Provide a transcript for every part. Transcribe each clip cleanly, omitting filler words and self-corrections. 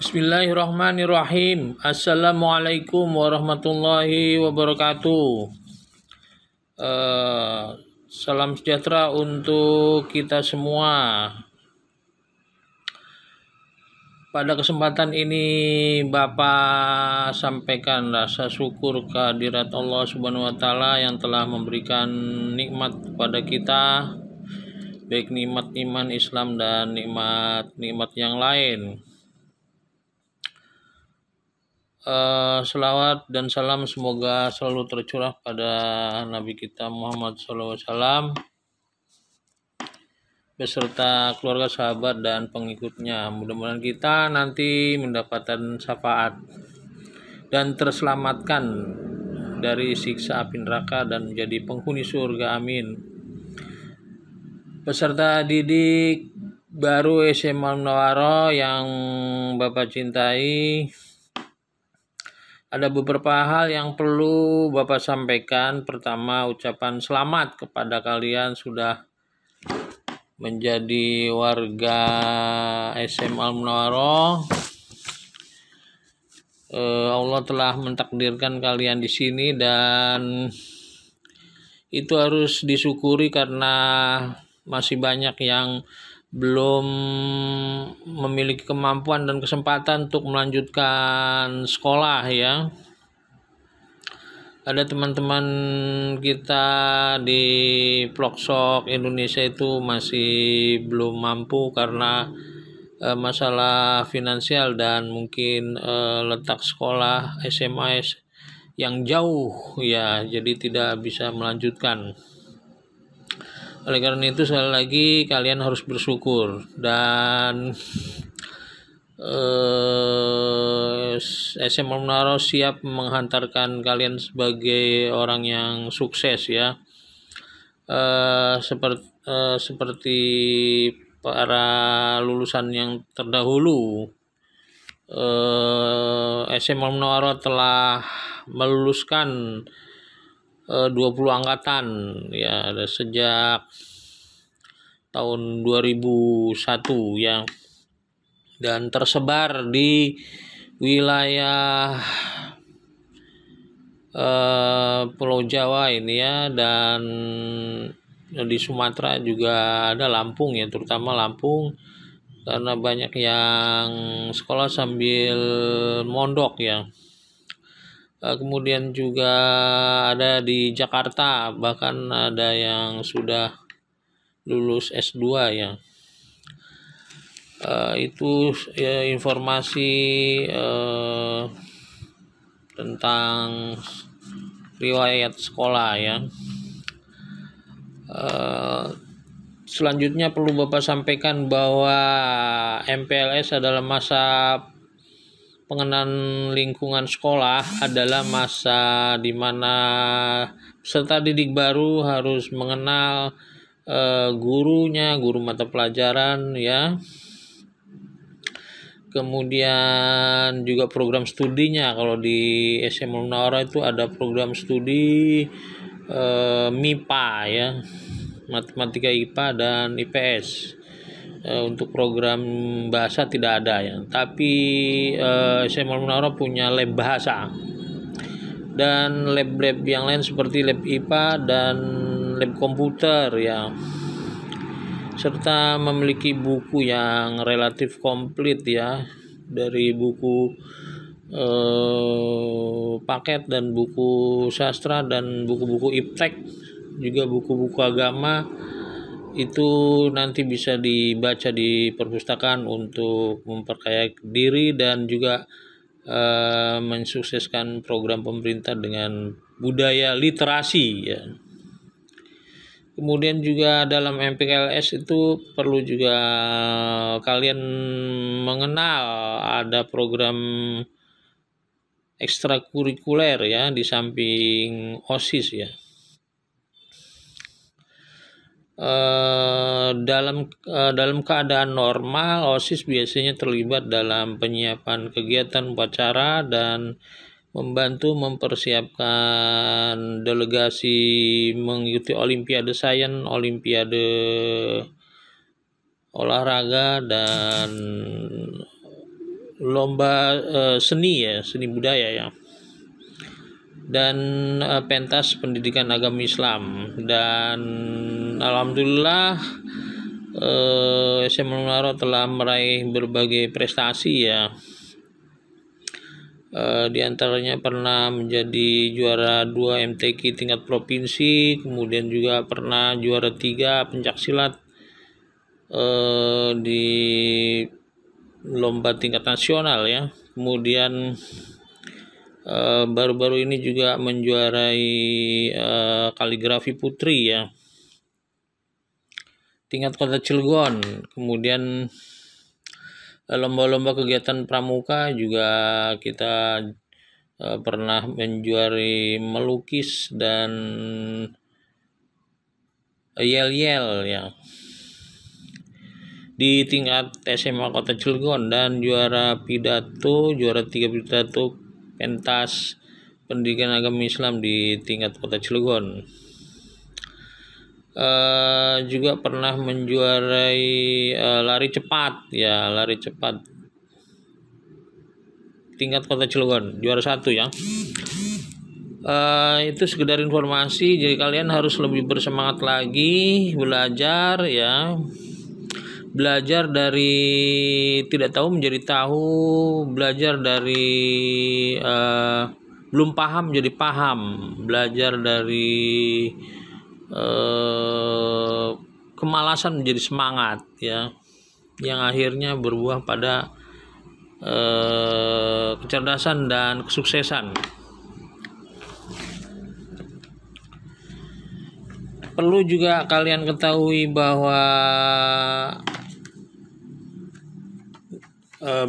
Bismillahirrahmanirrahim. Assalamualaikum warahmatullahi wabarakatuh. Salam sejahtera untuk kita semua. Pada kesempatan ini Bapak sampaikan rasa syukur kehadirat Allah Subhanahu wa taala yang telah memberikan nikmat kepada kita, baik nikmat iman Islam dan nikmat yang lain. Selawat dan salam semoga selalu tercurah pada Nabi kita Muhammad SAW beserta keluarga, sahabat, dan pengikutnya. Mudah-mudahan kita nanti mendapatkan syafaat dan terselamatkan dari siksa api neraka dan menjadi penghuni surga. Amin. Peserta didik baru SMA Al-Munawwarah yang Bapak cintai, ada beberapa hal yang perlu Bapak sampaikan. Pertama, ucapan selamat kepada kalian sudah menjadi warga SMA Al-Munawwarah. Allah telah mentakdirkan kalian di sini dan itu harus disyukuri karena masih banyak yang belum memiliki kemampuan dan kesempatan untuk melanjutkan sekolah ya. Ada teman-teman kita di pelosok Indonesia itu masih belum mampu karena masalah finansial dan mungkin letak sekolah SMA yang jauh ya, jadi tidak bisa melanjutkan. Oleh karena itu sekali lagi kalian harus bersyukur dan SMA Al-Munawwarah siap menghantarkan kalian sebagai orang yang sukses ya. Seperti para lulusan yang terdahulu, SMA Al-Munawwarah telah meluluskan 20 angkatan ya sejak tahun 2001 ya, dan tersebar di wilayah Pulau Jawa ini ya, dan di Sumatera juga ada, Lampung ya, terutama Lampung karena banyak yang sekolah sambil mondok ya. Kemudian juga ada di Jakarta, bahkan ada yang sudah lulus S2 ya. Itu ya, informasi tentang riwayat sekolah ya. Selanjutnya perlu Bapak sampaikan bahwa MPLS adalah masa pengenalan lingkungan sekolah, adalah masa di mana peserta didik baru harus mengenal gurunya, guru mata pelajaran ya. Kemudian juga program studinya. Kalau di SMA Al-Munawwarah itu ada program studi MIPA ya, matematika, IPA, dan IPS. Untuk program bahasa tidak ada ya, tapi SMA Al-Munawwarah punya lab bahasa dan lab-lab yang lain seperti lab IPA dan lab komputer ya, serta memiliki buku yang relatif komplit ya, dari buku paket dan buku sastra dan buku-buku iptek, juga buku-buku agama. Itu nanti bisa dibaca di perpustakaan untuk memperkaya diri dan juga mensukseskan program pemerintah dengan budaya literasi ya. Kemudian juga dalam MPLS itu perlu juga kalian mengenal ada program ekstrakurikuler ya, di samping OSIS ya. Dalam keadaan normal, OSIS biasanya terlibat dalam penyiapan kegiatan upacara dan membantu mempersiapkan delegasi mengikuti Olimpiade Sains, Olimpiade Olahraga, dan lomba seni budaya ya, dan pentas pendidikan agama Islam. Dan alhamdulillah SMA Unaro telah meraih berbagai prestasi ya. Di antaranya pernah menjadi juara 2 MTQ tingkat provinsi, kemudian juga pernah juara 3 pencaksilat di lomba tingkat nasional ya. Kemudian baru-baru ini juga menjuarai kaligrafi putri ya, tingkat kota Cilegon. Kemudian lomba-lomba kegiatan pramuka juga kita pernah menjuari melukis dan yel-yel ya di tingkat SMA Kota Cilegon, dan juara 3 pidato pentas pendidikan agama Islam di tingkat Kota Cilegon. Juga pernah menjuarai lari cepat tingkat Kota Cilegon, juara 1 ya. Itu sekedar informasi, jadi kalian harus lebih bersemangat lagi belajar ya, belajar dari tidak tahu menjadi tahu, belajar dari belum paham jadi paham, belajar dari kemalasan menjadi semangat ya, yang akhirnya berbuah pada kecerdasan dan kesuksesan. Perlu juga kalian ketahui bahwa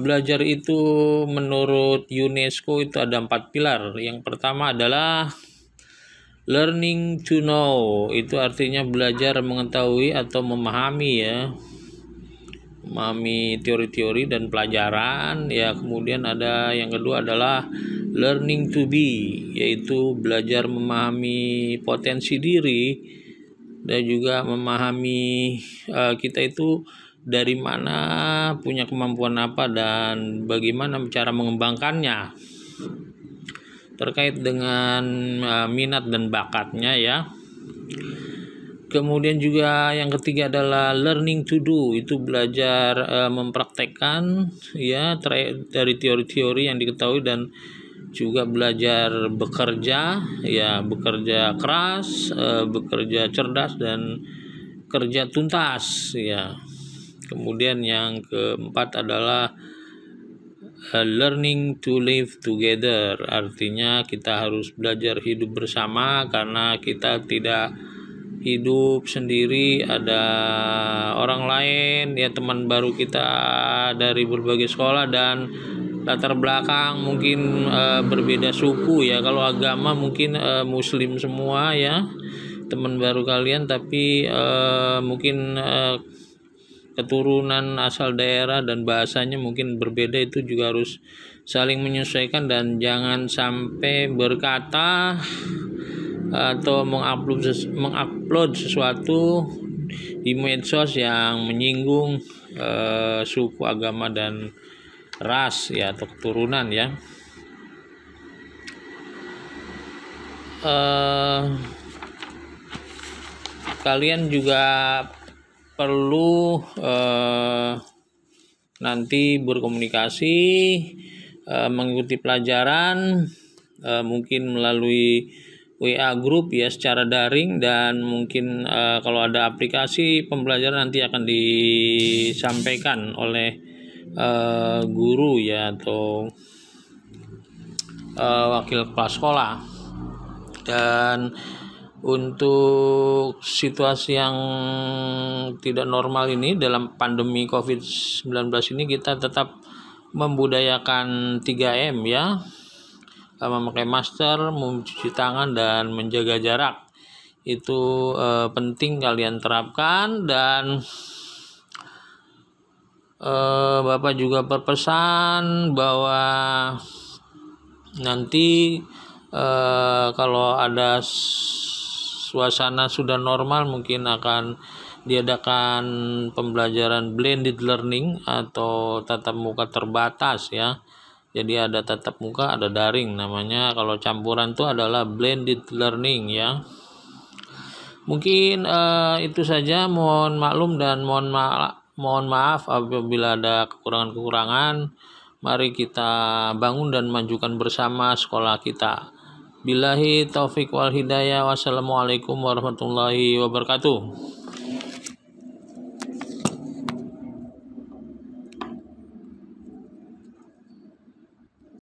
belajar itu menurut UNESCO itu ada 4 pilar. Yang pertama adalah learning to know, itu artinya belajar mengetahui atau memahami ya, memahami teori-teori dan pelajaran ya. Kemudian ada yang kedua adalah learning to be, yaitu belajar memahami potensi diri dan juga memahami kita itu dari mana, punya kemampuan apa, dan bagaimana cara mengembangkannya terkait dengan minat dan bakatnya ya. Kemudian juga yang ketiga adalah learning to do, itu belajar mempraktekkan ya dari teori-teori yang diketahui, dan juga belajar bekerja ya, bekerja keras, bekerja cerdas, dan kerja tuntas ya. Kemudian yang keempat adalah learning to live together, artinya kita harus belajar hidup bersama, karena kita tidak hidup sendiri, ada orang lain ya, teman baru kita dari berbagai sekolah dan latar belakang mungkin berbeda suku ya. Kalau agama mungkin muslim semua ya teman baru kalian, tapi mungkin keturunan asal daerah dan bahasanya mungkin berbeda, itu juga harus saling menyesuaikan, dan jangan sampai berkata atau mengupload sesuatu di medsos yang menyinggung suku, agama, dan ras ya, atau keturunan ya. Kalian juga perlu nanti berkomunikasi, mengikuti pelajaran mungkin melalui WA group ya, secara daring, dan mungkin kalau ada aplikasi pembelajaran nanti akan disampaikan oleh guru ya, atau wakil kepala sekolah. Dan untuk situasi yang tidak normal ini, dalam pandemi COVID-19 ini, kita tetap membudayakan 3M ya, memakai masker, mencuci tangan, dan menjaga jarak. Itu penting kalian terapkan. Dan Bapak juga berpesan bahwa nanti kalau ada suasana sudah normal, mungkin akan diadakan pembelajaran blended learning atau tatap muka terbatas ya. Jadi ada tatap muka, ada daring namanya. Kalau campuran itu adalah blended learning ya. Mungkin itu saja. Mohon maklum dan mohon maaf apabila ada kekurangan-kekurangan. Mari kita bangun dan majukan bersama sekolah kita. Billahi taufik wal hidayah. Wassalamualaikum warahmatullahi wabarakatuh.